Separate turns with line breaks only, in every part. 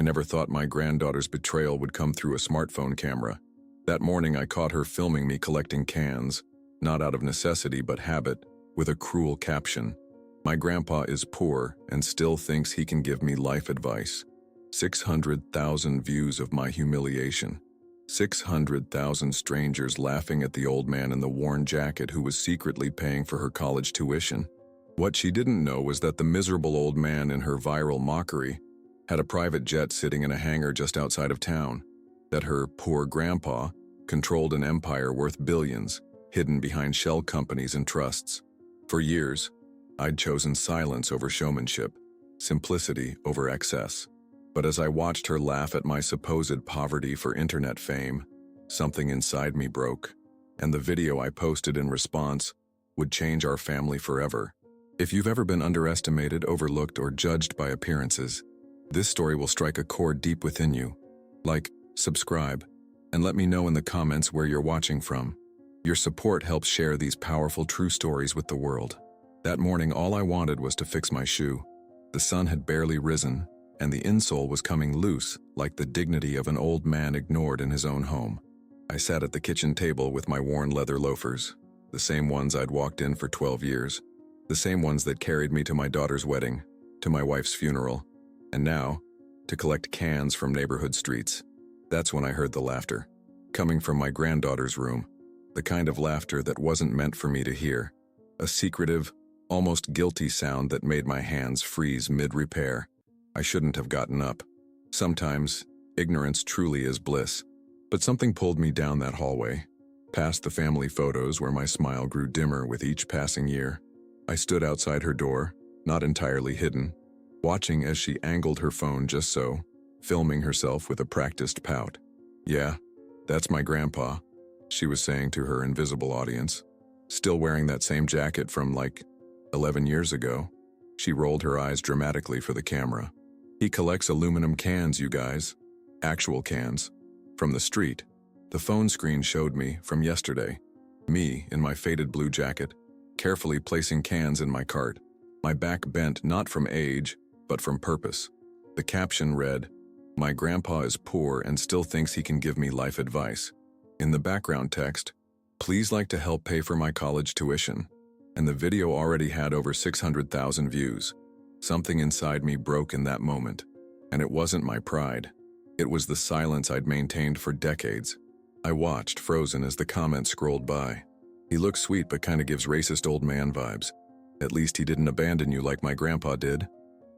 never thought my granddaughter's betrayal would come through a smartphone camera. That morning I caught her filming me collecting cans, not out of necessity but habit, with a cruel caption. My grandpa is poor and still thinks he can give me life advice. 600,000 views of my humiliation. 600,000 strangers laughing at the old man in the worn jacket who was secretly paying for her college tuition. What she didn't know was that the miserable old man in her viral mockery had a private jet sitting in a hangar just outside of town, that her poor grandpa controlled an empire worth billions, hidden behind shell companies and trusts. For years, I'd chosen silence over showmanship, simplicity over excess. But as I watched her laugh at my supposed poverty for internet fame, something inside me broke, and the video I posted in response would change our family forever. If you've ever been underestimated, overlooked, or judged by appearances, this story will strike a chord deep within you. Like, subscribe, and let me know in the comments where you're watching from. Your support helps share these powerful true stories with the world. That morning, all I wanted was to fix my shoe. The sun had barely risen, and the insole was coming loose like the dignity of an old man ignored in his own home. I sat at the kitchen table with my worn leather loafers, the same ones I'd walked in for 12 years, the same ones that carried me to my daughter's wedding, to my wife's funeral, and now, to collect cans from neighborhood streets. That's when I heard the laughter, coming from my granddaughter's room, the kind of laughter that wasn't meant for me to hear, a secretive, almost guilty sound that made my hands freeze mid-repair. I shouldn't have gotten up. Sometimes, ignorance truly is bliss. But something pulled me down that hallway, past the family photos where my smile grew dimmer with each passing year. I stood outside her door, not entirely hidden, watching as she angled her phone just so, filming herself with a practiced pout. "Yeah, that's my grandpa," she was saying to her invisible audience. Still wearing that same jacket from, 11 years ago. She rolled her eyes dramatically for the camera. "He collects aluminum cans, you guys. Actual cans. From the street." The phone screen showed me, from yesterday, me in my faded blue jacket, carefully placing cans in my cart, my back bent not from age, but from purpose. The caption read, "My grandpa is poor and still thinks he can give me life advice." In the background text, "Please like to help pay for my college tuition." And the video already had over 600,000 views. Something inside me broke in that moment. And it wasn't my pride. It was the silence I'd maintained for decades. I watched, frozen, as the comments scrolled by. "He looks sweet but kinda gives racist old man vibes. At least he didn't abandon you like my grandpa did.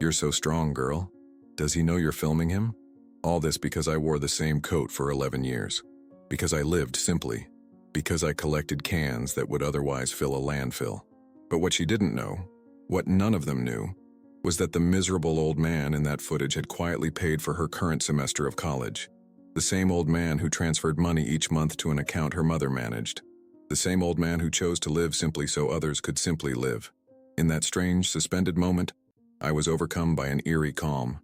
You're so strong, girl. Does he know you're filming him?" All this because I wore the same coat for 11 years. Because I lived simply. Because I collected cans that would otherwise fill a landfill. But what she didn't know, what none of them knew, was that the miserable old man in that footage had quietly paid for her current semester of college. The same old man who transferred money each month to an account her mother managed. The same old man who chose to live simply so others could simply live. In that strange, suspended moment, I was overcome by an eerie calm,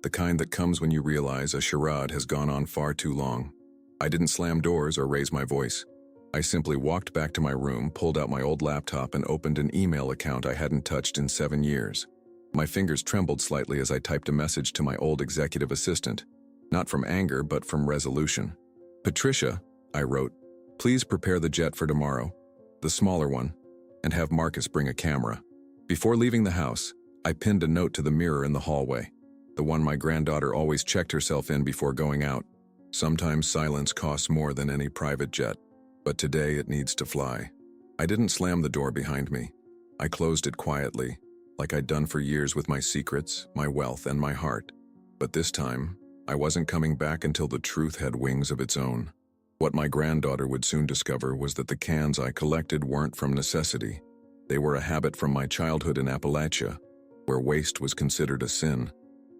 the kind that comes when you realize a charade has gone on far too long. I didn't slam doors or raise my voice. I simply walked back to my room, pulled out my old laptop, and opened an email account I hadn't touched in 7 years. My fingers trembled slightly as I typed a message to my old executive assistant, not from anger but from resolution. "Patricia," I wrote, "please prepare the jet for tomorrow, the smaller one, and have Marcus bring a camera." Before leaving the house, I pinned a note to the mirror in the hallway, the one my granddaughter always checked herself in before going out. "Sometimes silence costs more than any private jet. But today it needs to fly." I didn't slam the door behind me. I closed it quietly, like I'd done for years with my secrets, my wealth, and my heart. But this time, I wasn't coming back until the truth had wings of its own. What my granddaughter would soon discover was that the cans I collected weren't from necessity. They were a habit from my childhood in Appalachia, where waste was considered a sin.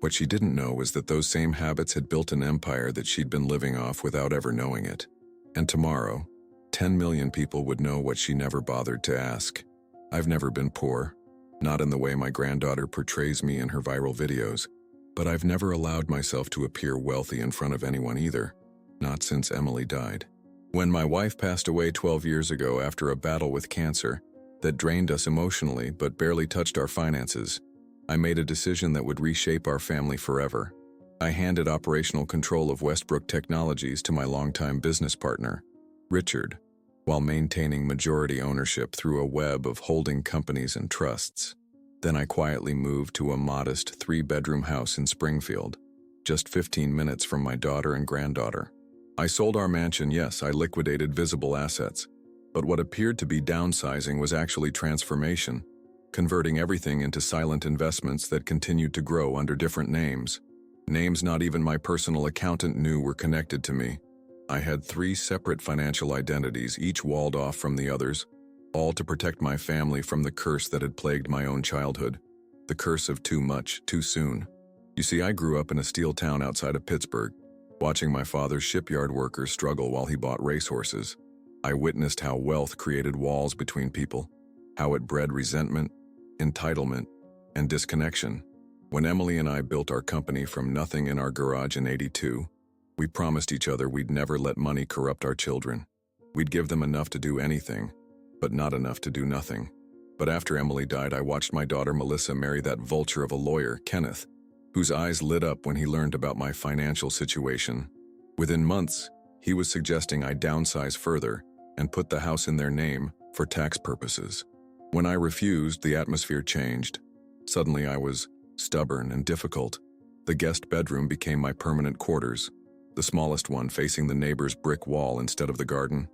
What she didn't know was that those same habits had built an empire that she'd been living off without ever knowing it. And tomorrow, 10 million people would know what she never bothered to ask. I've never been poor, not in the way my granddaughter portrays me in her viral videos, but I've never allowed myself to appear wealthy in front of anyone either, not since Emily died. When my wife passed away 12 years ago after a battle with cancer that drained us emotionally but barely touched our finances, I made a decision that would reshape our family forever. I handed operational control of Westbrook Technologies to my longtime business partner, Richard, while maintaining majority ownership through a web of holding companies and trusts. Then I quietly moved to a modest 3-bedroom house in Springfield, just 15 minutes from my daughter and granddaughter. I sold our mansion, yes, I liquidated visible assets, but what appeared to be downsizing was actually transformation, converting everything into silent investments that continued to grow under different names. Names not even my personal accountant knew were connected to me. I had 3 separate financial identities, each walled off from the others, all to protect my family from the curse that had plagued my own childhood, the curse of too much, too soon. You see, I grew up in a steel town outside of Pittsburgh, watching my father's shipyard workers struggle while he bought racehorses. I witnessed how wealth created walls between people, how it bred resentment, entitlement, and disconnection. When Emily and I built our company from nothing in our garage in '82, we promised each other we'd never let money corrupt our children. We'd give them enough to do anything, but not enough to do nothing. But after Emily died, I watched my daughter Melissa marry that vulture of a lawyer, Kenneth, whose eyes lit up when he learned about my financial situation. Within months, he was suggesting I downsize further and put the house in their name for tax purposes. When I refused, the atmosphere changed. Suddenly I was stubborn and difficult. The guest bedroom became my permanent quarters, the smallest one facing the neighbor's brick wall instead of the garden.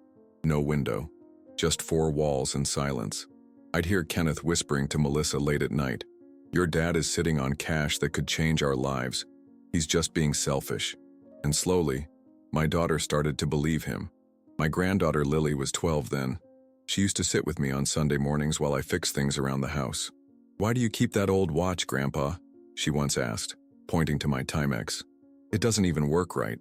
No window, just 4 walls and silence. I'd hear Kenneth whispering to Melissa late at night, "Your dad is sitting on cash that could change our lives. He's just being selfish." And slowly, my daughter started to believe him. My granddaughter Lily was 12 then. She used to sit with me on Sunday mornings while I fixed things around the house. "Why do you keep that old watch, Grandpa?" she once asked, pointing to my Timex. "It doesn't even work right."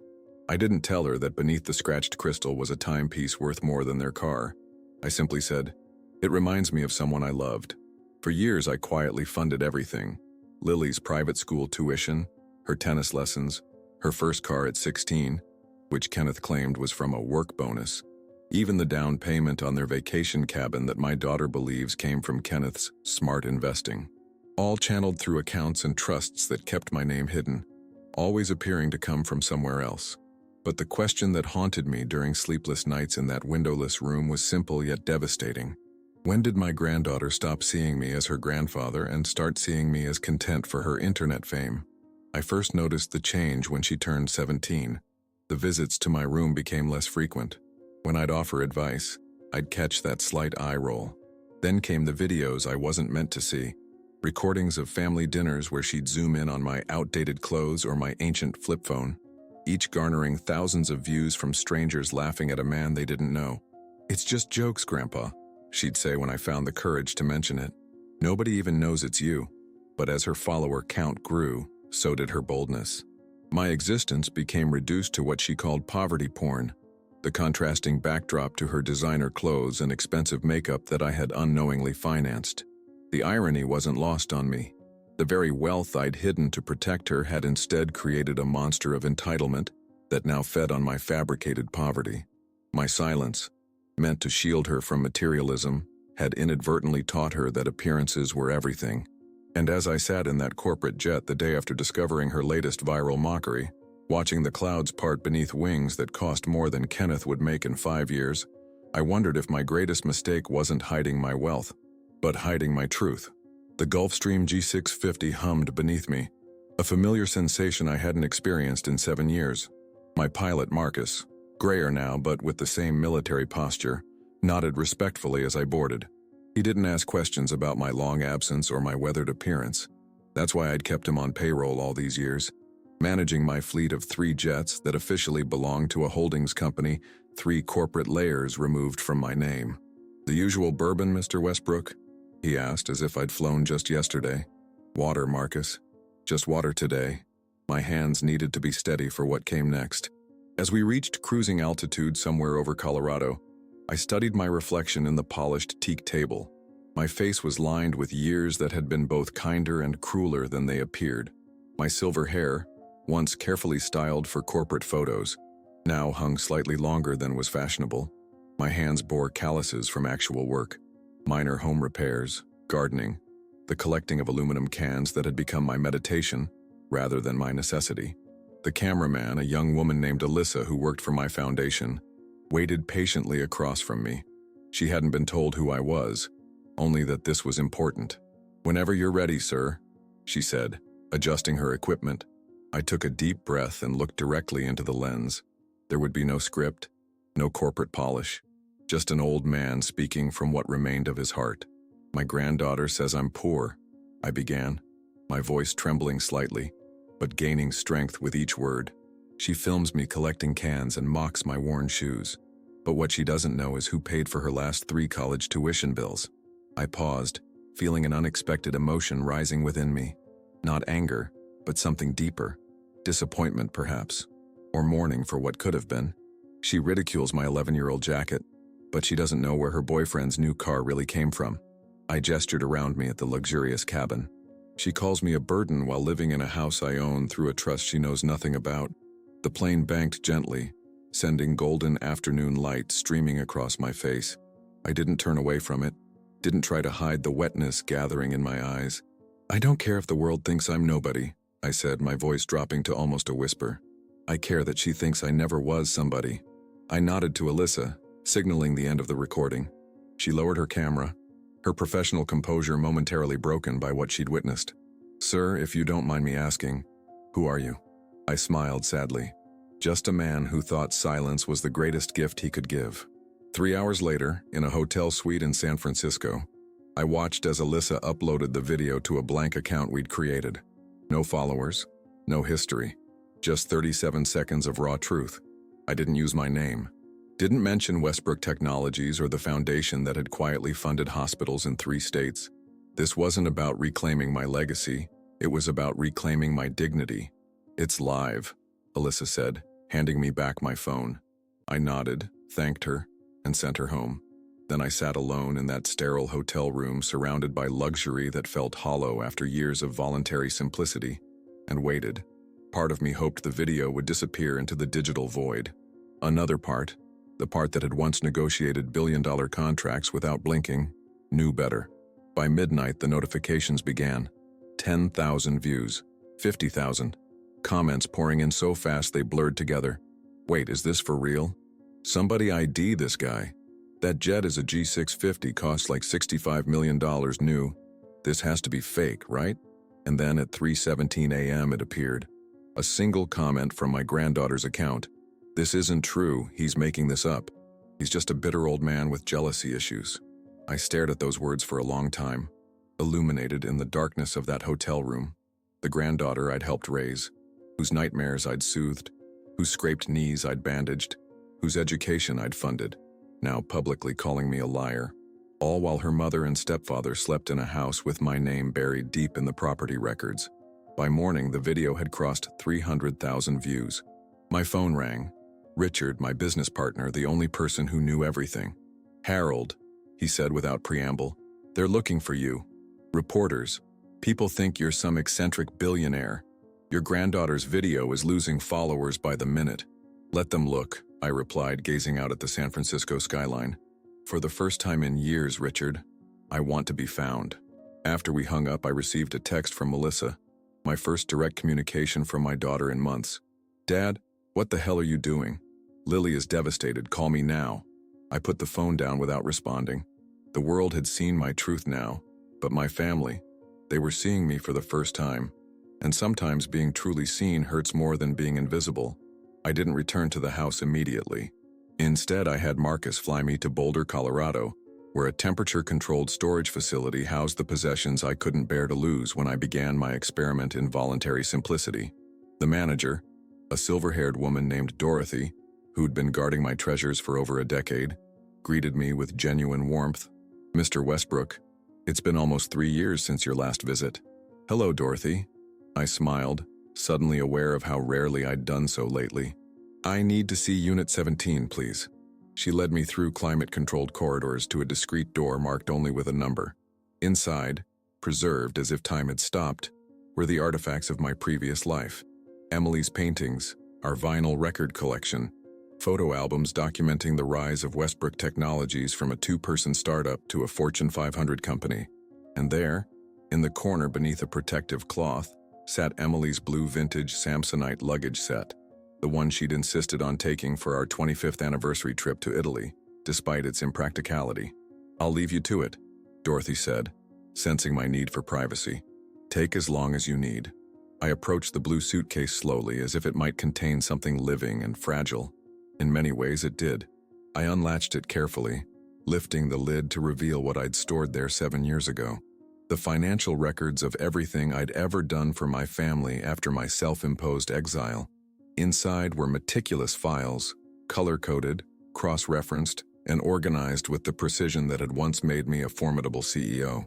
I didn't tell her that beneath the scratched crystal was a timepiece worth more than their car. I simply said, "It reminds me of someone I loved." For years, I quietly funded everything: Lily's private school tuition, her tennis lessons, her first car at 16, which Kenneth claimed was from a work bonus, even the down payment on their vacation cabin that my daughter believes came from Kenneth's smart investing. All channeled through accounts and trusts that kept my name hidden, always appearing to come from somewhere else. But the question that haunted me during sleepless nights in that windowless room was simple yet devastating. When did my granddaughter stop seeing me as her grandfather and start seeing me as content for her internet fame? I first noticed the change when she turned 17. The visits to my room became less frequent. When I'd offer advice, I'd catch that slight eye roll. Then came the videos I wasn't meant to see. Recordings of family dinners where she'd zoom in on my outdated clothes or my ancient flip phone, each garnering thousands of views from strangers laughing at a man they didn't know. "It's just jokes, Grandpa," she'd say when I found the courage to mention it. "Nobody even knows it's you." But as her follower count grew, so did her boldness. My existence became reduced to what she called poverty porn, the contrasting backdrop to her designer clothes and expensive makeup that I had unknowingly financed. The irony wasn't lost on me. The very wealth I'd hidden to protect her had instead created a monster of entitlement that now fed on my fabricated poverty. My silence, meant to shield her from materialism, had inadvertently taught her that appearances were everything. And as I sat in that corporate jet the day after discovering her latest viral mockery, watching the clouds part beneath wings that cost more than Kenneth would make in 5 years, I wondered if my greatest mistake wasn't hiding my wealth, but hiding my truth. The Gulfstream G650 hummed beneath me, a familiar sensation I hadn't experienced in 7 years. My pilot, Marcus, grayer now but with the same military posture, nodded respectfully as I boarded. He didn't ask questions about my long absence or my weathered appearance. That's why I'd kept him on payroll all these years, managing my fleet of 3 jets that officially belonged to a holdings company 3 corporate layers removed from my name. "The usual bourbon, Mr. Westbrook?" he asked as if I'd flown just yesterday. "Water, Marcus. Just water today." My hands needed to be steady for what came next. As we reached cruising altitude somewhere over Colorado, I studied my reflection in the polished teak table. My face was lined with years that had been both kinder and crueler than they appeared. My silver hair, once carefully styled for corporate photos, now hung slightly longer than was fashionable. My hands bore calluses from actual work, minor home repairs, gardening, the collecting of aluminum cans that had become my meditation rather than my necessity. The cameraman, a young woman named Alyssa who worked for my foundation, waited patiently across from me. She hadn't been told who I was, only that this was important. "Whenever you're ready, sir," she said, adjusting her equipment. I took a deep breath and looked directly into the lens. There would be no script, no corporate polish, just an old man speaking from what remained of his heart. "My granddaughter says I'm poor," I began, my voice trembling slightly, but gaining strength with each word. "She films me collecting cans and mocks my worn shoes. But what she doesn't know is who paid for her last 3 college tuition bills." I paused, feeling an unexpected emotion rising within me. Not anger, but something deeper. Disappointment, perhaps. Or mourning for what could have been. "She ridicules my 11-year-old jacket, but she doesn't know where her boyfriend's new car really came from." I gestured around me at the luxurious cabin. "She calls me a burden while living in a house I own through a trust she knows nothing about." The plane banked gently, sending golden afternoon light streaming across my face. I didn't turn away from it, didn't try to hide the wetness gathering in my eyes. "I don't care if the world thinks I'm nobody," I said, my voice dropping to almost a whisper. "I care that she thinks I never was somebody." I nodded to Alyssa, signaling the end of the recording. She lowered her camera, her professional composure momentarily broken by what she'd witnessed. "Sir, if you don't mind me asking, who are you?" I smiled sadly. Just a man who thought silence was the greatest gift he could give. 3 hours later, in a hotel suite in San Francisco, I watched as Alyssa uploaded the video to a blank account we'd created. No followers, no history, just 37 seconds of raw truth. I didn't use my name. Didn't mention Westbrook Technologies or the foundation that had quietly funded hospitals in 3 states. This wasn't about reclaiming my legacy, it was about reclaiming my dignity. "It's live," Alyssa said, handing me back my phone. I nodded, thanked her, and sent her home. Then I sat alone in that sterile hotel room surrounded by luxury that felt hollow after years of voluntary simplicity, and waited. Part of me hoped the video would disappear into the digital void. Another part, the part that had once negotiated billion-dollar contracts without blinking, knew better. By midnight, the notifications began. 10,000 views, 50,000. Comments pouring in so fast they blurred together. "Wait, is this for real? Somebody ID this guy. That jet is a G650, costs like $65 million new. This has to be fake, right?" And then at 3:17 a.m. it appeared. A single comment from my granddaughter's account. "This isn't true, he's making this up. He's just a bitter old man with jealousy issues." I stared at those words for a long time, illuminated in the darkness of that hotel room. The granddaughter I'd helped raise, whose nightmares I'd soothed, whose scraped knees I'd bandaged, whose education I'd funded, now publicly calling me a liar, all while her mother and stepfather slept in a house with my name buried deep in the property records. By morning, the video had crossed 300,000 views. My phone rang. Richard, my business partner, the only person who knew everything. "Harold," he said without preamble, "they're looking for you. Reporters. People think you're some eccentric billionaire. Your granddaughter's video is losing followers by the minute." "Let them look," I replied, gazing out at the San Francisco skyline. "For the first time in years, Richard, I want to be found." After we hung up, I received a text from Melissa, my first direct communication from my daughter in months. "Dad, what the hell are you doing? Lily is devastated, call me now." I put the phone down without responding. The world had seen my truth now, but my family, they were seeing me for the first time. And sometimes being truly seen hurts more than being invisible. I didn't return to the house immediately. Instead, I had Marcus fly me to Boulder, Colorado, where a temperature-controlled storage facility housed the possessions I couldn't bear to lose when I began my experiment in voluntary simplicity. The manager, a silver-haired woman named Dorothy, who'd been guarding my treasures for over a decade, greeted me with genuine warmth. "Mr. Westbrook, it's been almost 3 years since your last visit." "Hello, Dorothy." I smiled, suddenly aware of how rarely I'd done so lately. "I need to see Unit 17, please." She led me through climate-controlled corridors to a discreet door marked only with a number. Inside, preserved as if time had stopped, were the artifacts of my previous life. Emily's paintings, our vinyl record collection, photo albums documenting the rise of Westbrook Technologies from a 2-person startup to a Fortune 500 company. And there, in the corner beneath a protective cloth, sat Emily's blue vintage Samsonite luggage set, the one she'd insisted on taking for our 25th anniversary trip to Italy, despite its impracticality. "I'll leave you to it," Dorothy said, sensing my need for privacy. "Take as long as you need." I approached the blue suitcase slowly, as if it might contain something living and fragile. In many ways it did. I unlatched it carefully, lifting the lid to reveal what I'd stored there 7 years ago. The financial records of everything I'd ever done for my family after my self-imposed exile. Inside were meticulous files, color-coded, cross-referenced, and organized with the precision that had once made me a formidable CEO.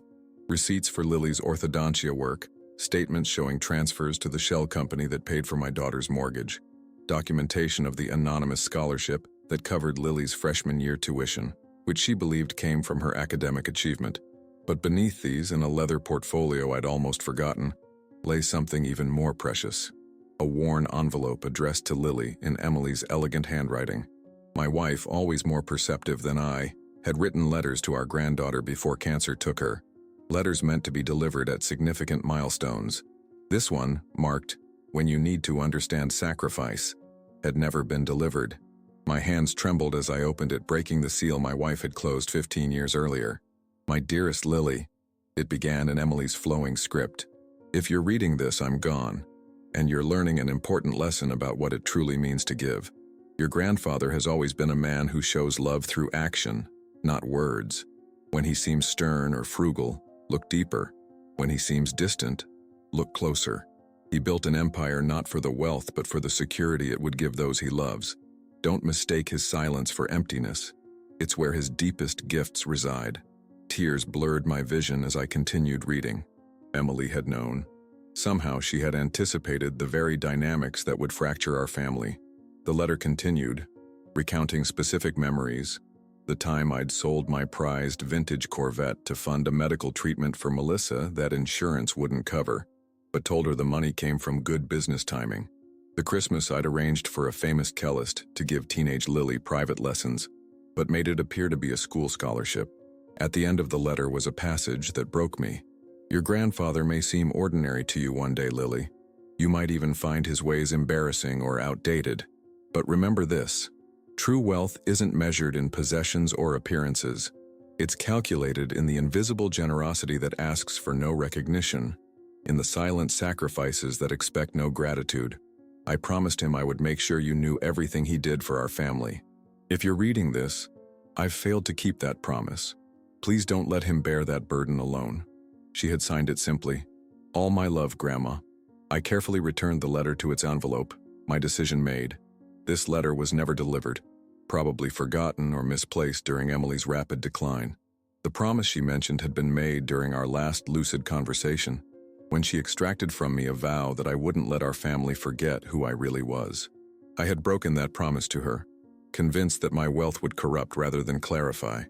Receipts for Lily's orthodontia work, statements showing transfers to the shell company that paid for my daughter's mortgage, documentation of the anonymous scholarship that covered Lily's freshman year tuition, which she believed came from her academic achievement. But beneath these, in a leather portfolio I'd almost forgotten, lay something even more precious. A worn envelope addressed to Lily in Emily's elegant handwriting. My wife, always more perceptive than I, had written letters to our granddaughter before cancer took her. Letters meant to be delivered at significant milestones. This one, marked, "When you need to understand sacrifice," had never been delivered. My hands trembled as I opened it, breaking the seal my wife had closed 15 years earlier. "My dearest Lily," it began in Emily's flowing script. "If you're reading this, I'm gone, and you're learning an important lesson about what it truly means to give. Your grandfather has always been a man who shows love through action, not words. When he seems stern or frugal, look deeper. When he seems distant, look closer. He built an empire not for the wealth but for the security it would give those he loves. Don't mistake his silence for emptiness. It's where his deepest gifts reside." Tears blurred my vision as I continued reading. Emily had known. Somehow she had anticipated the very dynamics that would fracture our family. The letter continued, recounting specific memories, the time I'd sold my prized vintage Corvette to fund a medical treatment for Melissa that insurance wouldn't cover, but told her the money came from good business timing. The Christmas I'd arranged for a famous cellist to give teenage Lily private lessons, but made it appear to be a school scholarship. At the end of the letter was a passage that broke me. "Your grandfather may seem ordinary to you one day, Lily. You might even find his ways embarrassing or outdated. But remember this, true wealth isn't measured in possessions or appearances. It's calculated in the invisible generosity that asks for no recognition, in the silent sacrifices that expect no gratitude. I promised him I would make sure you knew everything he did for our family. If you're reading this, I've failed to keep that promise. Please don't let him bear that burden alone." She had signed it simply, "All my love, Grandma." I carefully returned the letter to its envelope, my decision made. This letter was never delivered, probably forgotten or misplaced during Emily's rapid decline. The promise she mentioned had been made during our last lucid conversation, when she extracted from me a vow that I wouldn't let our family forget who I really was. I had broken that promise to her, convinced that my wealth would corrupt rather than clarify.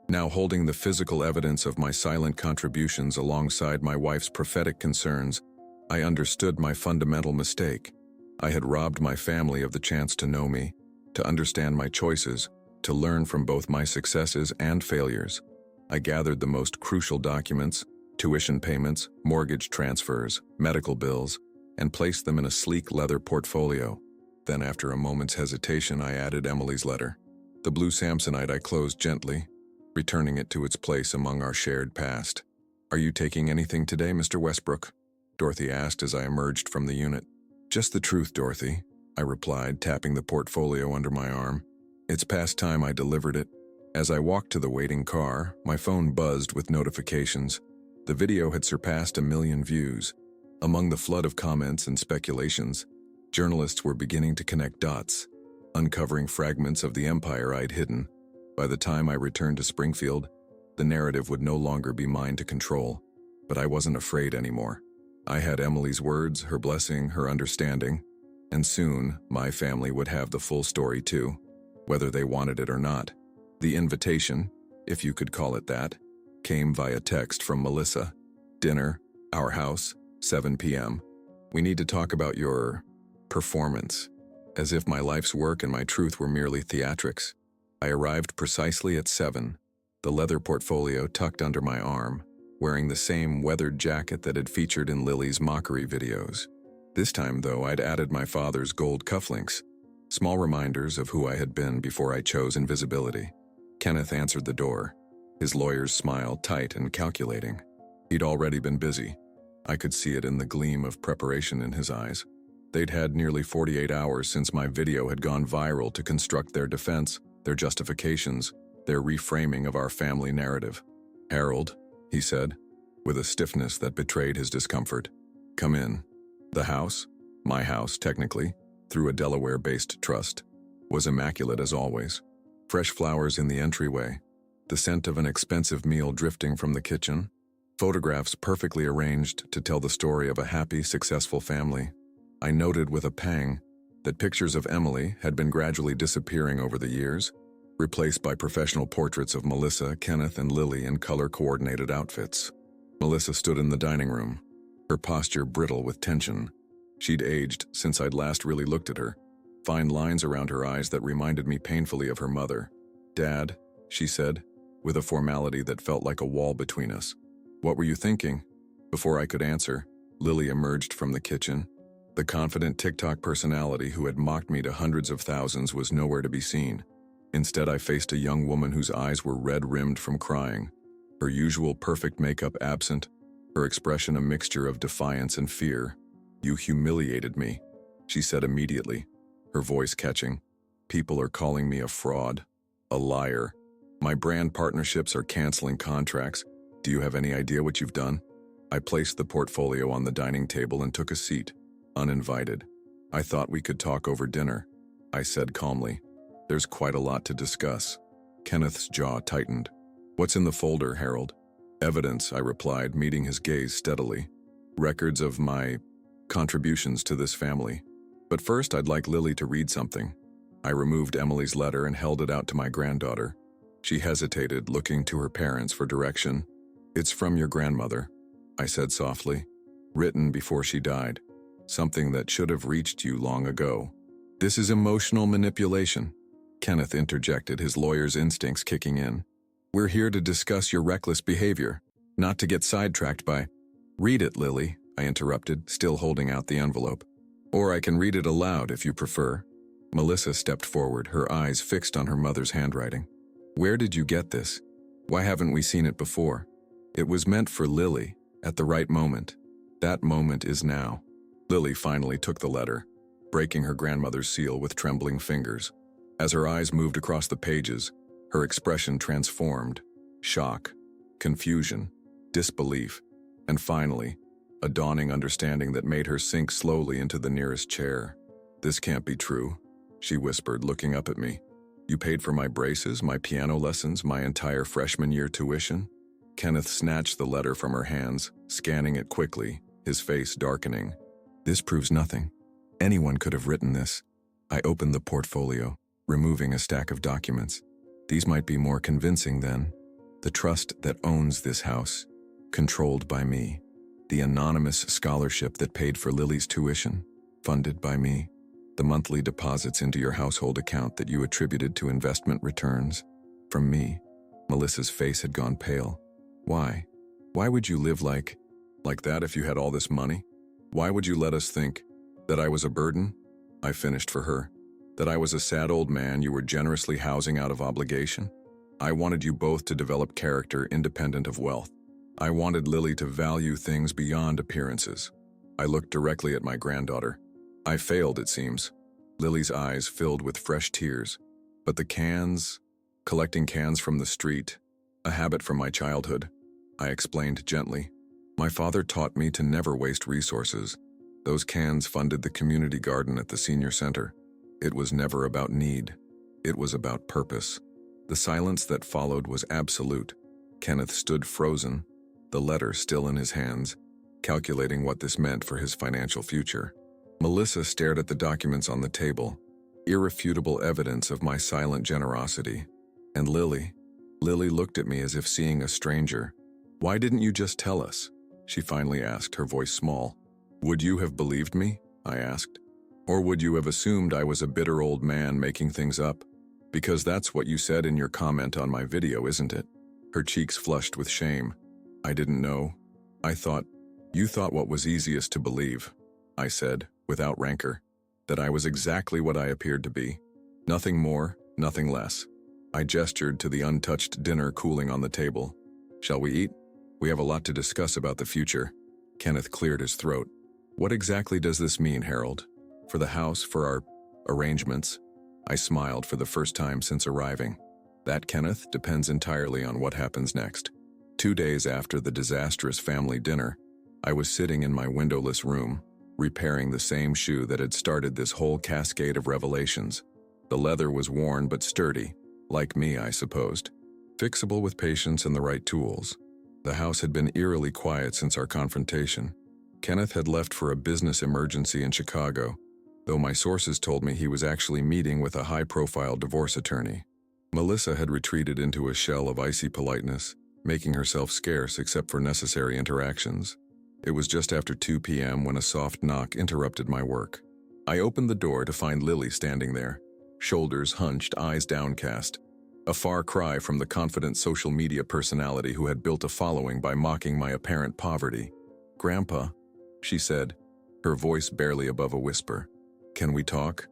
Now holding the physical evidence of my silent contributions alongside my wife's prophetic concerns, I understood my fundamental mistake. I had robbed my family of the chance to know me, to understand my choices, to learn from both my successes and failures. I gathered the most crucial documents, tuition payments, mortgage transfers, medical bills, and placed them in a sleek leather portfolio. Then after a moment's hesitation, I added Emily's letter. The blue Samsonite I closed gently, returning it to its place among our shared past. "Are you taking anything today, Mr. Westbrook?" Dorothy asked as I emerged from the unit. "Just the truth, Dorothy," I replied, tapping the portfolio under my arm. "It's past time I delivered it." As I walked to the waiting car, my phone buzzed with notifications. The video had surpassed 1 million views. Among the flood of comments and speculations, journalists were beginning to connect dots, uncovering fragments of the empire I'd hidden. By the time I returned to Springfield, the narrative would no longer be mine to control, but I wasn't afraid anymore. I had Emily's words, her blessing, her understanding, and soon my family would have the full story too, whether they wanted it or not. The invitation, if you could call it that, came via text from Melissa. "Dinner, our house, 7 p.m. We need to talk about your performance," as if my life's work and my truth were merely theatrics. I arrived precisely at 7, the leather portfolio tucked under my arm, wearing the same weathered jacket that had featured in Lily's mockery videos. This time, though, I'd added my father's gold cufflinks, small reminders of who I had been before I chose invisibility. Kenneth answered the door, his lawyer's smile tight and calculating. He'd already been busy. I could see it in the gleam of preparation in his eyes. They'd had nearly 48 hours since my video had gone viral to construct their defense, their justifications, their reframing of our family narrative. "Harold," he said, with a stiffness that betrayed his discomfort. "Come in." The house, my house technically, through a Delaware-based trust, was immaculate as always. Fresh flowers in the entryway, the scent of an expensive meal drifting from the kitchen, photographs perfectly arranged to tell the story of a happy, successful family. I noted with a pang that pictures of Emily had been gradually disappearing over the years, replaced by professional portraits of Melissa, Kenneth, and Lily in color-coordinated outfits. Melissa stood in the dining room, her posture brittle with tension. She'd aged since I'd last really looked at her, fine lines around her eyes that reminded me painfully of her mother. "Dad," she said, with a formality that felt like a wall between us. "What were you thinking?" Before I could answer, Lily emerged from the kitchen. The confident TikTok personality who had mocked me to hundreds of thousands was nowhere to be seen. Instead, I faced a young woman whose eyes were red-rimmed from crying, her usual perfect makeup absent, her expression a mixture of defiance and fear. "You humiliated me," she said immediately, her voice catching. "People are calling me a fraud, a liar. My brand partnerships are canceling contracts. Do you have any idea what you've done?" I placed the portfolio on the dining table and took a seat, uninvited. "I thought we could talk over dinner," I said calmly. "There's quite a lot to discuss." Kenneth's jaw tightened. "What's in the folder, Harold?" "Evidence," I replied, meeting his gaze steadily. "Records of my contributions to this family. But first, I'd like Lily to read something." I removed Emily's letter and held it out to my granddaughter. She hesitated, looking to her parents for direction. "It's from your grandmother," I said softly. "Written before she died. Something that should have reached you long ago." "This is emotional manipulation," Kenneth interjected, his lawyer's instincts kicking in. "We're here to discuss your reckless behavior, not to get sidetracked by—" "Read it, Lily," I interrupted, still holding out the envelope. "Or I can read it aloud if you prefer." Melissa stepped forward, her eyes fixed on her mother's handwriting. "Where did you get this? Why haven't we seen it before?" "It was meant for Lily, at the right moment. That moment is now." Lily finally took the letter, breaking her grandmother's seal with trembling fingers. As her eyes moved across the pages, her expression transformed. Shock, confusion, disbelief, and finally, a dawning understanding that made her sink slowly into the nearest chair. "This can't be true," she whispered, looking up at me. "You paid for my braces, my piano lessons, my entire freshman year tuition?" Kenneth snatched the letter from her hands, scanning it quickly, his face darkening. "This proves nothing. Anyone could have written this." I opened the portfolio, removing a stack of documents. "These might be more convincing then. The trust that owns this house, controlled by me. The anonymous scholarship that paid for Lily's tuition, funded by me. The monthly deposits into your household account that you attributed to investment returns, from me." Melissa's face had gone pale. "Why? Why would you live like that if you had all this money? Why would you let us think that I was a burden?" I finished for her. "That I was a sad old man you were generously housing out of obligation? I wanted you both to develop character independent of wealth. I wanted Lily to value things beyond appearances." I looked directly at my granddaughter. I failed, it seems. Lily's eyes filled with fresh tears. But the cans, collecting cans from the street, a habit from my childhood, I explained gently. "My father taught me to never waste resources. Those cans funded the community garden at the senior center. It was never about need. It was about purpose." The silence that followed was absolute. Kenneth stood frozen, the letter still in his hands, calculating what this meant for his financial future. Melissa stared at the documents on the table, irrefutable evidence of my silent generosity. And Lily looked at me as if seeing a stranger. "Why didn't you just tell us?" she finally asked, her voice small. "Would you have believed me?" I asked. "Or would you have assumed I was a bitter old man making things up? Because that's what you said in your comment on my video, isn't it?" Her cheeks flushed with shame. I didn't know. I thought, you thought what was easiest to believe, I said, without rancor, that I was exactly what I appeared to be. Nothing more, nothing less. I gestured to the untouched dinner cooling on the table. Shall we eat? We have a lot to discuss about the future. Kenneth cleared his throat. What exactly does this mean, Harold? For the house, for our arrangements? I smiled for the first time since arriving. That, Kenneth, depends entirely on what happens next. 2 days after the disastrous family dinner, I was sitting in my windowless room, repairing the same shoe that had started this whole cascade of revelations. The leather was worn but sturdy, like me, I supposed. Fixable with patience and the right tools. The house had been eerily quiet since our confrontation. Kenneth had left for a business emergency in Chicago, though my sources told me he was actually meeting with a high-profile divorce attorney. Melissa had retreated into a shell of icy politeness, making herself scarce except for necessary interactions. It was just after 2 p.m. when a soft knock interrupted my work. I opened the door to find Lily standing there, shoulders hunched, eyes downcast. A far cry from the confident social media personality who had built a following by mocking my apparent poverty. "Grandpa," she said, her voice barely above a whisper. "Can we talk?"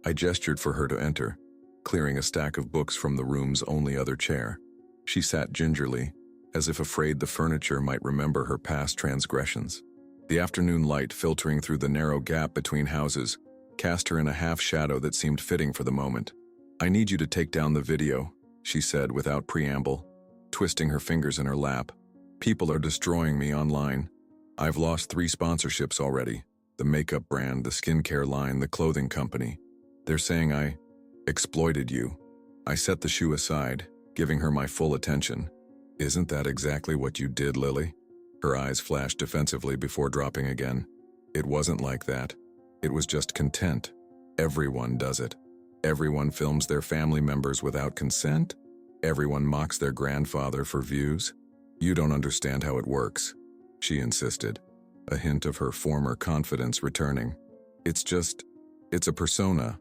I gestured for her to enter, clearing a stack of books from the room's only other chair. She sat gingerly, as if afraid the furniture might remember her past transgressions. The afternoon light filtering through the narrow gap between houses cast her in a half-shadow that seemed fitting for the moment. "I need you to take down the video," she said without preamble, twisting her fingers in her lap. "People are destroying me online. I've lost 3 sponsorships already. The makeup brand, the skincare line, the clothing company. They're saying I exploited you." I set the shoe aside, giving her my full attention. "Isn't that exactly what you did, Lily?" Her eyes flashed defensively before dropping again. "It wasn't like that. It was just content. Everyone does it. Everyone films their family members without consent. Everyone mocks their grandfather for views. You don't understand how it works," she insisted, a hint of her former confidence returning. It's a persona,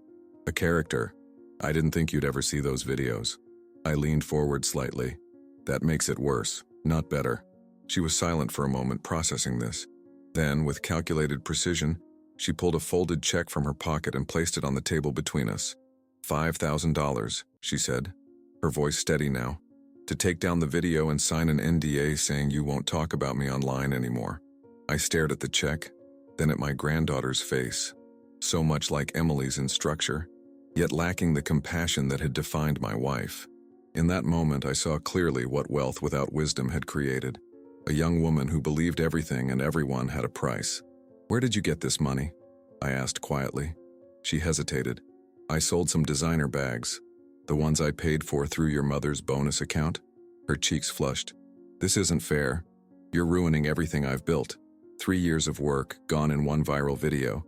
a character. I didn't think you'd ever see those videos." I leaned forward slightly. "That makes it worse, not better." She was silent for a moment, processing this. Then, with calculated precision, she pulled a folded check from her pocket and placed it on the table between us. $5,000, she said, her voice steady now, "to take down the video and sign an NDA saying you won't talk about me online anymore." I stared at the check, then at my granddaughter's face, so much like Emily's in structure, yet lacking the compassion that had defined my wife. In that moment, I saw clearly what wealth without wisdom had created. A young woman who believed everything and everyone had a price. "Where did you get this money?" I asked quietly. She hesitated. "I sold some designer bags, the ones I paid for through your mother's bonus account." Her cheeks flushed. "This isn't fair. You're ruining everything I've built. 3 years of work, gone in one viral video.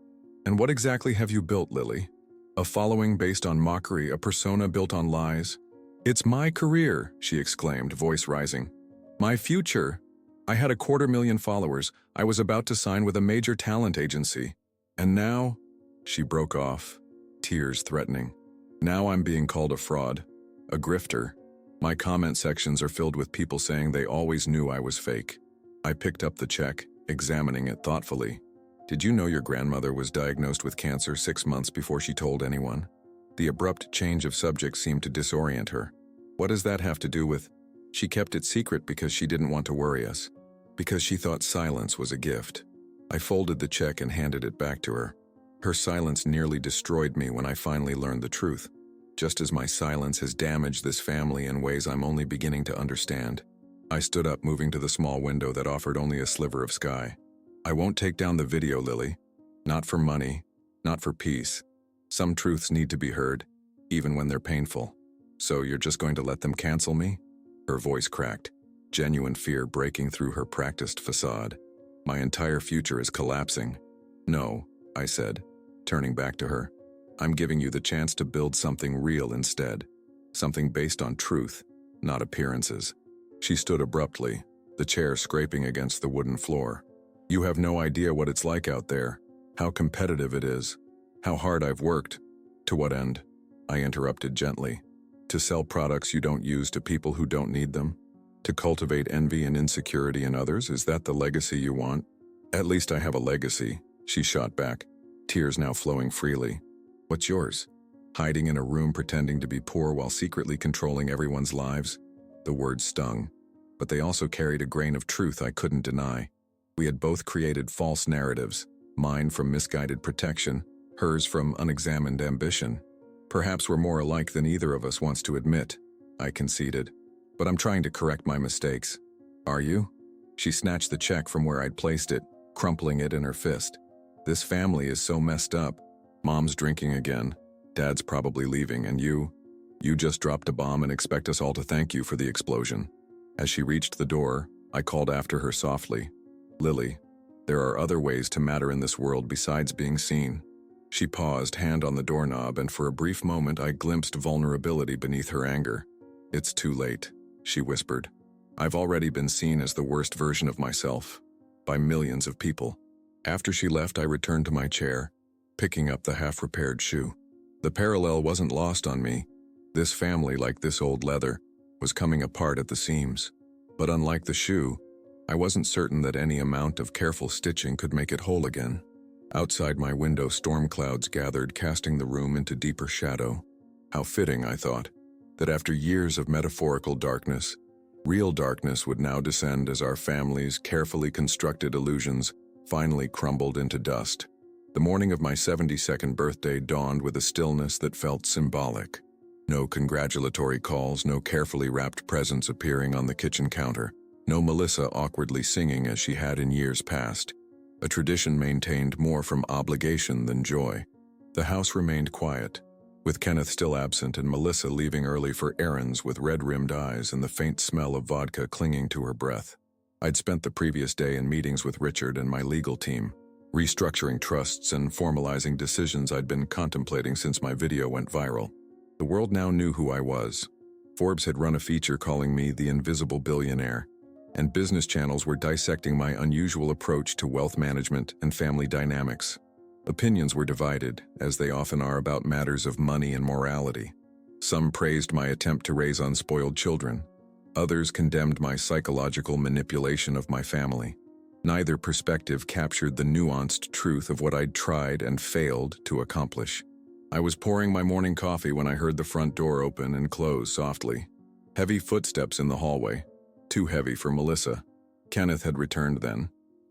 And what exactly have you built, Lily? A following based on mockery, a persona built on lies? It's my career," she exclaimed, voice rising. "My future. I had 250,000 followers. I was about to sign with a major talent agency. And now," she broke off, tears threatening. "Now I'm being called a fraud, a grifter. My comment sections are filled with people saying they always knew I was fake." I picked up the check, examining it thoughtfully. "Did you know your grandmother was diagnosed with cancer 6 months before she told anyone?" The abrupt change of subject seemed to disorient her. "What does that have to do with—" "She kept it secret because she didn't want to worry us. Because she thought silence was a gift." I folded the check and handed it back to her. Her silence nearly destroyed me when I finally learned the truth, just as my silence has damaged this family in ways I'm only beginning to understand. I stood up, moving to the small window that offered only a sliver of sky. "I won't take down the video, Lily. Not for money, not for peace. Some truths need to be heard, even when they're painful. So you're just going to let them cancel me?" Her voice cracked, genuine fear breaking through her practiced facade. "My entire future is collapsing." "No," I said, turning back to her. "I'm giving you the chance to build something real instead. Something based on truth, not appearances." She stood abruptly, the chair scraping against the wooden floor. "You have no idea what it's like out there, how competitive it is, how hard I've worked." "To what end?" I interrupted gently. "To sell products you don't use to people who don't need them. To cultivate envy and insecurity in others, is that the legacy you want? At least I have a legacy, she shot back, tears now flowing freely. What's yours? Hiding in a room pretending to be poor while secretly controlling everyone's lives? The words stung, but they also carried a grain of truth I couldn't deny. We had both created false narratives, mine from misguided protection, hers from unexamined ambition. Perhaps we're more alike than either of us wants to admit, I conceded. But I'm trying to correct my mistakes. Are you? She snatched the check from where I'd placed it, crumpling it in her fist. This family is so messed up. Mom's drinking again. Dad's probably leaving, and you just dropped a bomb and expect us all to thank you for the explosion. As she reached the door, I called after her softly. Lily, there are other ways to matter in this world besides being seen. She paused, hand on the doorknob, and for a brief moment I glimpsed vulnerability beneath her anger. It's too late, she whispered. I've already been seen as the worst version of myself, by millions of people. After she left, I returned to my chair, picking up the half-repaired shoe. The parallel wasn't lost on me. This family, like this old leather, was coming apart at the seams. But unlike the shoe, I wasn't certain that any amount of careful stitching could make it whole again. Outside my window, storm clouds gathered, casting the room into deeper shadow. How fitting, I thought, that after years of metaphorical darkness, real darkness would now descend as our family's carefully constructed illusions finally crumbled into dust. The morning of my 72nd birthday dawned with a stillness that felt symbolic. No congratulatory calls, no carefully wrapped presents appearing on the kitchen counter, no Melissa awkwardly singing as she had in years past. A tradition maintained more from obligation than joy. The house remained quiet, with Kenneth still absent and Melissa leaving early for errands with red-rimmed eyes and the faint smell of vodka clinging to her breath. I'd spent the previous day in meetings with Richard and my legal team, restructuring trusts and formalizing decisions I'd been contemplating since my video went viral. The world now knew who I was. Forbes had run a feature calling me the invisible billionaire, and business channels were dissecting my unusual approach to wealth management and family dynamics. Opinions were divided, as they often are about matters of money and morality. Some praised my attempt to raise unspoiled children. Others condemned my psychological manipulation of my family. Neither perspective captured the nuanced truth of what I'd tried and failed to accomplish. I was pouring my morning coffee when I heard the front door open and close softly. Heavy footsteps in the hallway. Too heavy for Melissa. Kenneth had returned then.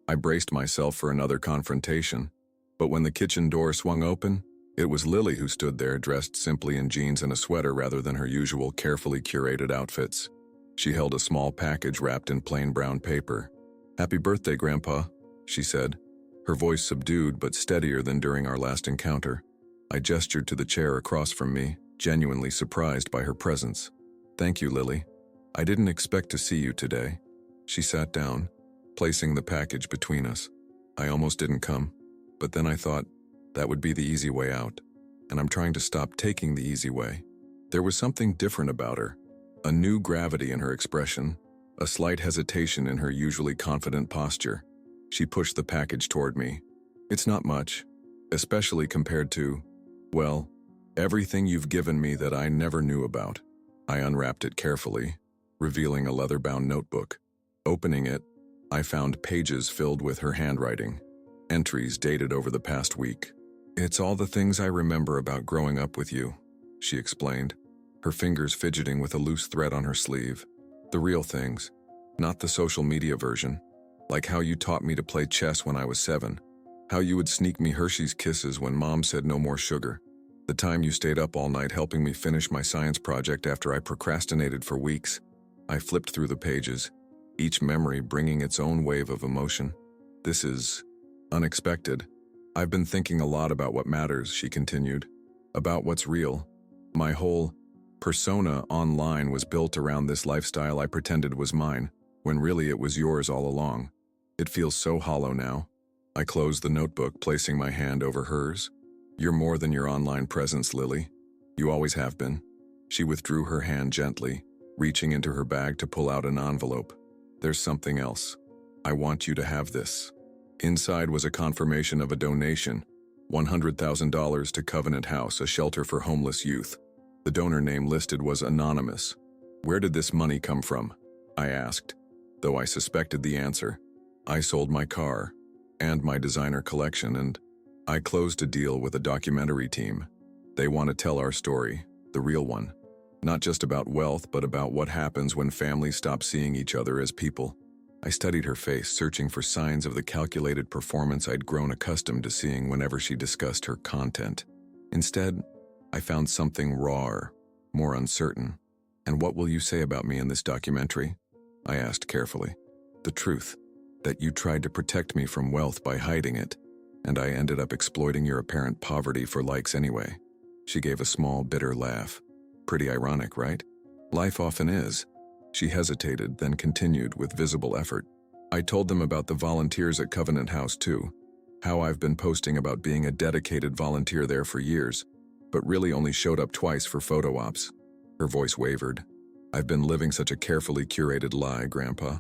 I braced myself for another confrontation. But when the kitchen door swung open, it was Lily who stood there, dressed simply in jeans and a sweater rather than her usual carefully curated outfits. She held a small package wrapped in plain brown paper. "Happy birthday, Grandpa," she said, her voice subdued but steadier than during our last encounter. I gestured to the chair across from me, genuinely surprised by her presence. "Thank you, Lily. I didn't expect to see you today." She sat down, placing the package between us. "I almost didn't come, but then I thought that would be the easy way out, and I'm trying to stop taking the easy way." There was something different about her, a new gravity in her expression, a slight hesitation in her usually confident posture. She pushed the package toward me. "It's not much, especially compared to, well, everything you've given me that I never knew about." I unwrapped it carefully, revealing a leather-bound notebook. Opening it, I found pages filled with her handwriting, entries dated over the past week. "It's all the things I remember about growing up with you," she explained, her fingers fidgeting with a loose thread on her sleeve. "The real things, not the social media version. Like how you taught me to play chess when I was 7. How you would sneak me Hershey's Kisses when Mom said no more sugar. The time you stayed up all night helping me finish my science project after I procrastinated for weeks." I flipped through the pages, each memory bringing its own wave of emotion. "This is unexpected. I've been thinking a lot about what matters," she continued. "About what's real. My whole persona online was built around this lifestyle I pretended was mine, when really it was yours all along. It feels so hollow now." I closed the notebook, placing my hand over hers. "You're more than your online presence, Lily. You always have been." She withdrew her hand gently, reaching into her bag to pull out an envelope. "There's something else. I want you to have this." Inside was a confirmation of a donation, $100,000 to Covenant House, a shelter for homeless youth. The donor name listed was anonymous. Where did this money come from? I asked, though I suspected the answer. I sold my car and my designer collection, and I closed a deal with a documentary team. They want to tell our story, the real one. Not just about wealth, but about what happens when families stop seeing each other as people. I studied her face, searching for signs of the calculated performance I'd grown accustomed to seeing whenever she discussed her content. Instead, I found something rawer, more uncertain. "And what will you say about me in this documentary?" I asked carefully. "The truth, that you tried to protect me from wealth by hiding it, and I ended up exploiting your apparent poverty for likes anyway." She gave a small, bitter laugh. Pretty ironic, right? Life often is. She hesitated, then continued with visible effort. "I told them about the volunteers at Covenant House too, how I've been posting about being a dedicated volunteer there for years, but really only showed up twice for photo ops." Her voice wavered. "I've been living such a carefully curated lie, Grandpa,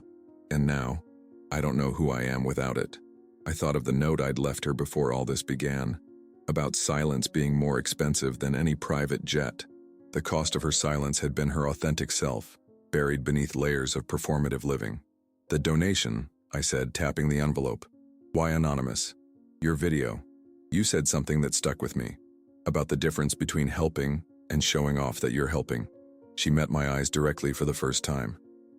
and now, I don't know who I am without it." I thought of the note I'd left her before all this began, about silence being more expensive than any private jet. The cost of her silence had been her authentic self, buried beneath layers of performative living. "The donation," I said, tapping the envelope. "Why anonymous?" "Your video. You said something that stuck with me, about the difference between helping and showing off that you're helping." She met my eyes directly for the first time.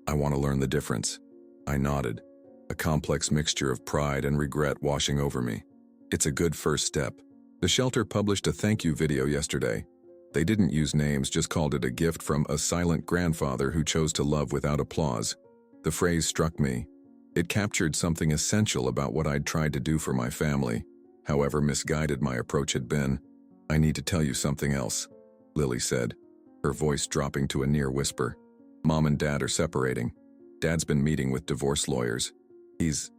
"I want to learn the difference." I nodded, a complex mixture of pride and regret washing over me. "It's a good first step. The shelter published a thank you video yesterday. They didn't use names, just called it a gift from a silent grandfather who chose to love without applause." The phrase struck me. It captured something essential about what I'd tried to do for my family, however misguided my approach had been. "I need to tell you something else," Lily said, her voice dropping to a near whisper. "Mom and Dad are separating. Dad's been meeting with divorce lawyers. He's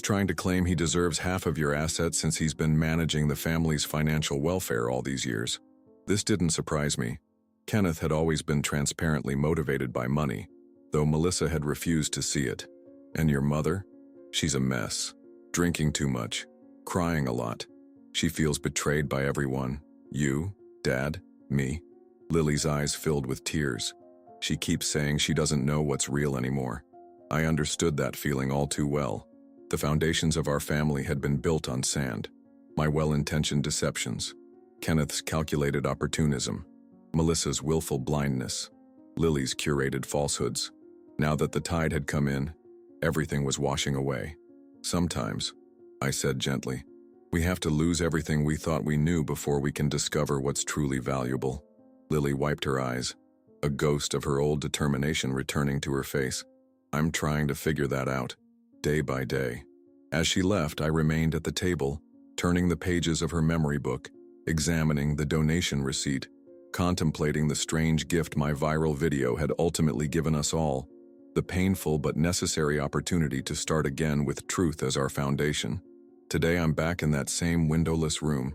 trying to claim he deserves half of your assets since he's been managing the family's financial welfare all these years." This didn't surprise me. Kenneth had always been transparently motivated by money, though Melissa had refused to see it. "And your mother? She's a mess. Drinking too much. Crying a lot. She feels betrayed by everyone. You, Dad, me." Lily's eyes filled with tears. "She keeps saying she doesn't know what's real anymore." I understood that feeling all too well. The foundations of our family had been built on sand. My well-intentioned deceptions. Kenneth's calculated opportunism. Melissa's willful blindness. Lily's curated falsehoods. Now that the tide had come in, everything was washing away. "Sometimes," I said gently, "we have to lose everything we thought we knew before we can discover what's truly valuable." Lily wiped her eyes, a ghost of her old determination returning to her face. "I'm trying to figure that out, day by day." As she left, I remained at the table, turning the pages of her memory book, examining the donation receipt, contemplating the strange gift my viral video had ultimately given us all, the painful but necessary opportunity to start again with truth as our foundation. Today I'm back in that same windowless room.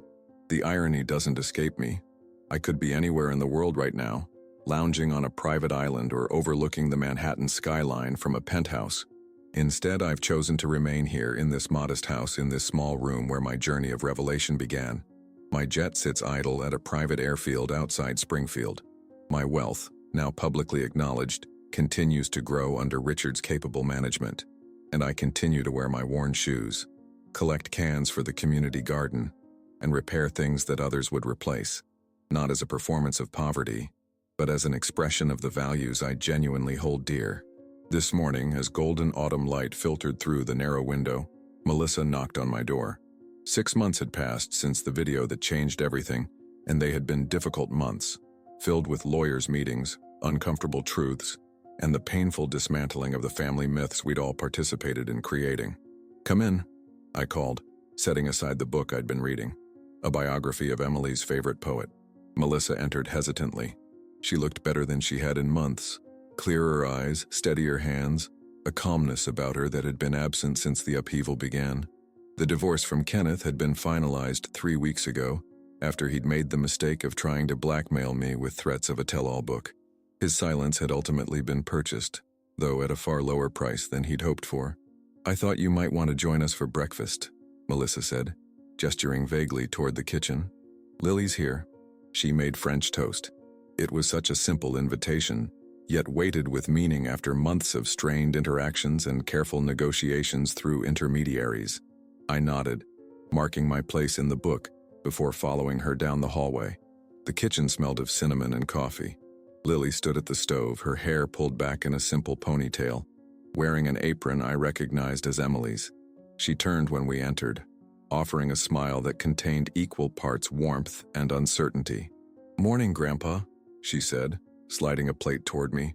The irony doesn't escape me. I could be anywhere in the world right now, lounging on a private island or overlooking the Manhattan skyline from a penthouse. Instead, I've chosen to remain here in this modest house, in this small room where my journey of revelation began. My jet sits idle at a private airfield outside Springfield. My wealth, now publicly acknowledged, continues to grow under Richard's capable management, and I continue to wear my worn shoes, collect cans for the community garden, and repair things that others would replace, not as a performance of poverty, but as an expression of the values I genuinely hold dear. This morning, as golden autumn light filtered through the narrow window, Melissa knocked on my door. 6 months had passed since the video that changed everything, and they had been difficult months, filled with lawyers' meetings, uncomfortable truths, and the painful dismantling of the family myths we'd all participated in creating. "Come in," I called, setting aside the book I'd been reading, a biography of Emily's favorite poet. Melissa entered hesitantly. She looked better than she had in months. Clearer eyes, steadier hands, a calmness about her that had been absent since the upheaval began. The divorce from Kenneth had been finalized 3 weeks ago, after he'd made the mistake of trying to blackmail me with threats of a tell-all book. His silence had ultimately been purchased, though at a far lower price than he'd hoped for. "I thought you might want to join us for breakfast," Melissa said, gesturing vaguely toward the kitchen. "Lily's here." She made French toast. It was such a simple invitation, yet weighted with meaning after months of strained interactions and careful negotiations through intermediaries. I nodded, marking my place in the book before following her down the hallway. The kitchen smelled of cinnamon and coffee. Lily stood at the stove, her hair pulled back in a simple ponytail, wearing an apron I recognized as Emily's. She turned when we entered, offering a smile that contained equal parts warmth and uncertainty. "Morning, Grandpa," she said, sliding a plate toward me.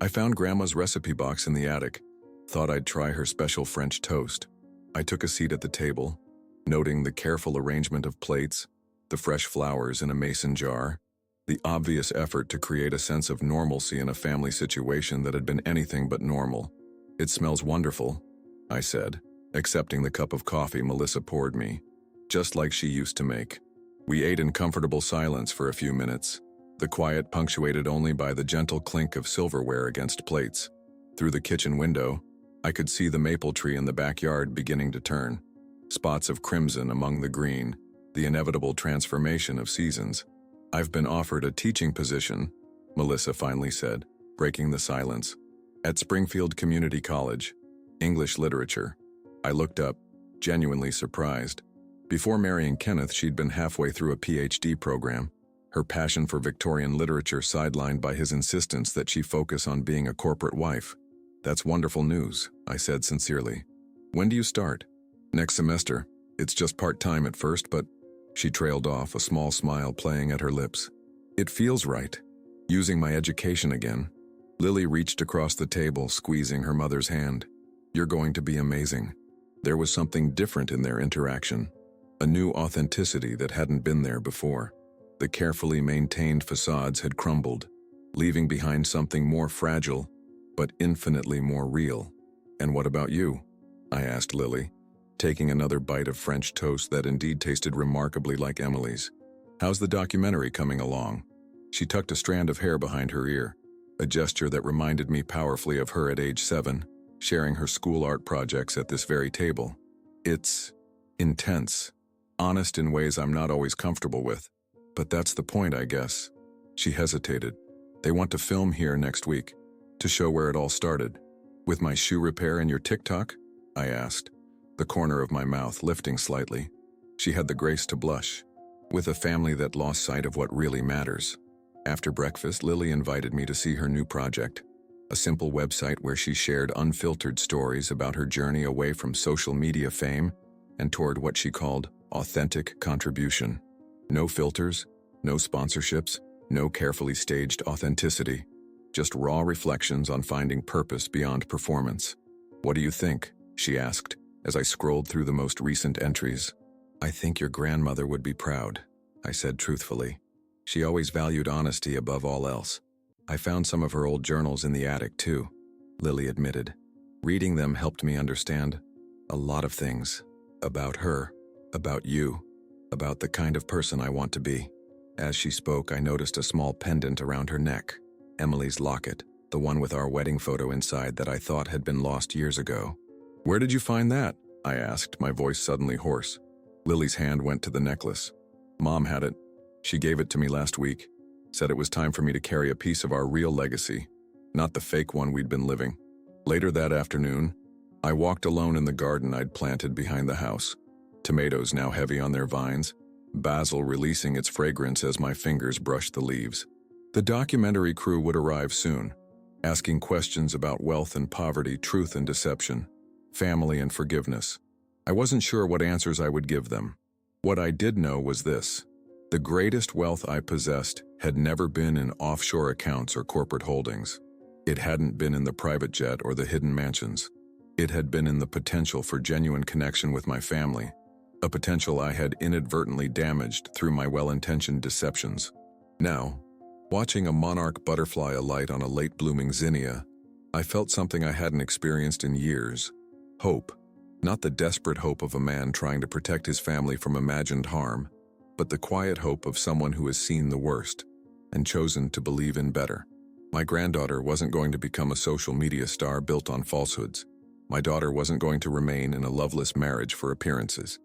"I found Grandma's recipe box in the attic. Thought I'd try her special French toast." I took a seat at the table, noting the careful arrangement of plates, the fresh flowers in a mason jar, the obvious effort to create a sense of normalcy in a family situation that had been anything but normal. "It smells wonderful," I said, accepting the cup of coffee Melissa poured me, just like she used to make. We ate in comfortable silence for a few minutes, the quiet punctuated only by the gentle clink of silverware against plates. Through the kitchen window, I could see the maple tree in the backyard beginning to turn, spots of crimson among the green, the inevitable transformation of seasons. "I've been offered a teaching position," Melissa finally said, breaking the silence. "At Springfield Community College, English literature." I looked up, genuinely surprised. Before marrying Kenneth, she'd been halfway through a PhD program, her passion for Victorian literature sidelined by his insistence that she focus on being a corporate wife. "That's wonderful news," I said sincerely. "When do you start?" "Next semester. It's just part-time at first, but..." She trailed off, a small smile playing at her lips. "It feels right. Using my education again." Lily reached across the table, squeezing her mother's hand. "You're going to be amazing." There was something different in their interaction, a new authenticity that hadn't been there before. The carefully maintained facades had crumbled, leaving behind something more fragile, but infinitely more real. "And what about you?" I asked Lily, taking another bite of French toast that indeed tasted remarkably like Emily's. "How's the documentary coming along?" She tucked a strand of hair behind her ear, a gesture that reminded me powerfully of her at age 7, sharing her school art projects at this very table. "It's intense, honest in ways I'm not always comfortable with. But that's the point, I guess." She hesitated. "They want to film here next week, to show where it all started." "With my shoe repair and your TikTok?" I asked, the corner of my mouth lifting slightly. She had the grace to blush. "With a family that lost sight of what really matters." After breakfast, Lily invited me to see her new project, a simple website where she shared unfiltered stories about her journey away from social media fame and toward what she called authentic contribution. No filters, no sponsorships, no carefully staged authenticity, just raw reflections on finding purpose beyond performance. "What do you think?" she asked, as I scrolled through the most recent entries. "I think your grandmother would be proud," I said truthfully. She always valued honesty above all else. "I found some of her old journals in the attic too," Lily admitted. "Reading them helped me understand a lot of things. About her, about you, about the kind of person I want to be." As she spoke, I noticed a small pendant around her neck, Emily's locket, the one with our wedding photo inside that I thought had been lost years ago. "Where did you find that?" I asked, my voice suddenly hoarse. Lily's hand went to the necklace. "Mom had it. She gave it to me last week. Said it was time for me to carry a piece of our real legacy, not the fake one we'd been living." Later that afternoon, I walked alone in the garden I'd planted behind the house. Tomatoes now heavy on their vines, basil releasing its fragrance as my fingers brushed the leaves. The documentary crew would arrive soon, asking questions about wealth and poverty, truth and deception, family and forgiveness. I wasn't sure what answers I would give them. What I did know was this: the greatest wealth I possessed had never been in offshore accounts or corporate holdings. It hadn't been in the private jet or the hidden mansions. It had been in the potential for genuine connection with my family, a potential I had inadvertently damaged through my well-intentioned deceptions. Now, watching a monarch butterfly alight on a late-blooming zinnia, I felt something I hadn't experienced in years: hope. Not the desperate hope of a man trying to protect his family from imagined harm, but the quiet hope of someone who has seen the worst and chosen to believe in better. My granddaughter wasn't going to become a social media star built on falsehoods. My daughter wasn't going to remain in a loveless marriage for appearances.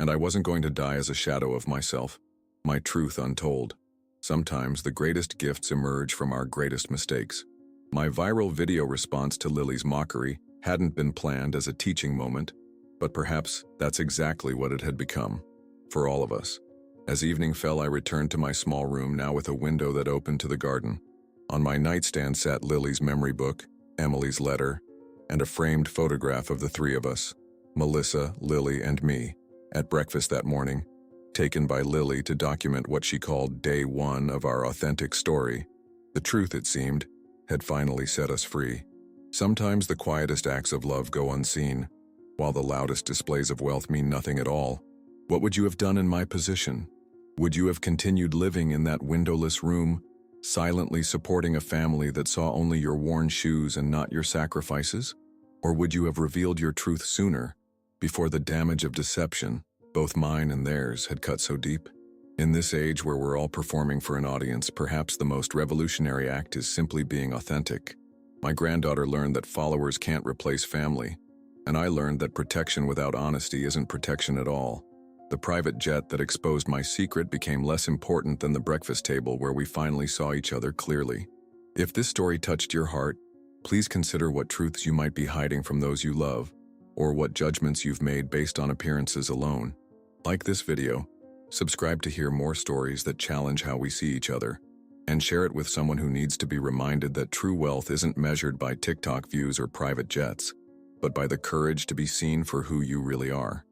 And I wasn't going to die as a shadow of myself, my truth untold. Sometimes the greatest gifts emerge from our greatest mistakes. My viral video response to Lily's mockery hadn't been planned as a teaching moment, but perhaps that's exactly what it had become, for all of us. As evening fell, I returned to my small room, now with a window that opened to the garden. On my nightstand sat Lily's memory book, Emily's letter, and a framed photograph of the three of us, Melissa, Lily, and me, at breakfast that morning, taken by Lily to document what she called day one of our authentic story. The truth, it seemed, had finally set us free. Sometimes the quietest acts of love go unseen, while the loudest displays of wealth mean nothing at all. What would you have done in my position? Would you have continued living in that windowless room, silently supporting a family that saw only your worn shoes and not your sacrifices? Or would you have revealed your truth sooner, before the damage of deception, both mine and theirs, had cut so deep? In this age where we're all performing for an audience, perhaps the most revolutionary act is simply being authentic. My granddaughter learned that followers can't replace family, and I learned that protection without honesty isn't protection at all. The private jet that exposed my secret became less important than the breakfast table where we finally saw each other clearly. If this story touched your heart, please consider what truths you might be hiding from those you love, or what judgments you've made based on appearances alone. Like this video, subscribe to hear more stories that challenge how we see each other, and share it with someone who needs to be reminded that true wealth isn't measured by TikTok views or private jets, but by the courage to be seen for who you really are.